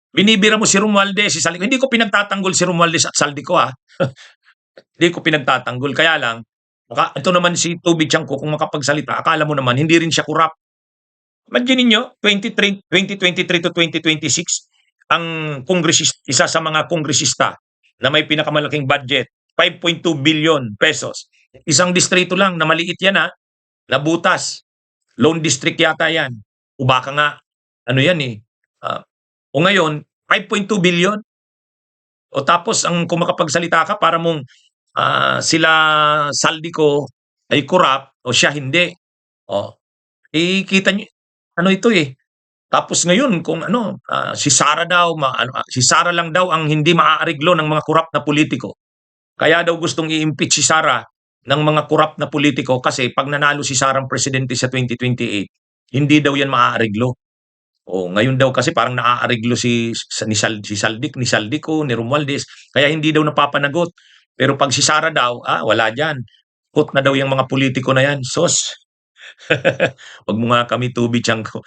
Binibira mo si Romualdez, si Saldico. Hindi ko pinagtatanggol si Romualdez at Saldico, ah. Hindi ko pinagtatanggol. Kaya lang, ito naman si Toby Chanco, kung makapagsalita, akala mo naman, hindi rin siya kurap. Imagine ninyo, 2023 to 2026, ang isa sa mga kongresista na may pinakamalaking budget, 5.2 billion pesos. Isang distrito lang na maliit yan, ha, na Butas. Loan district yata yan. O baka nga, ano yan eh. O ngayon, 5.2 billion. O tapos, kung makapagsalita ka, para mong sila Saldico ay kurap o siya hindi. O, kita nyo, ano ito eh. Tapos ngayon, kung si Sara daw, si Sara lang daw ang hindi maaariglo ng mga kurap na politiko. Kaya daw gustong i-impeach si Sara ng mga kurap na politiko kasi pag nanalo si Sara ang presidente sa 2028, hindi daw yan maaariglo. O ngayon daw kasi parang naaariglo si Saldico, ni Romualdez, kaya hindi daw napapanagot. Pero pag si Sara daw, wala dyan. Put na daw yung mga politiko na yan. Sos. Wag mo nga kami Tubi Chanco.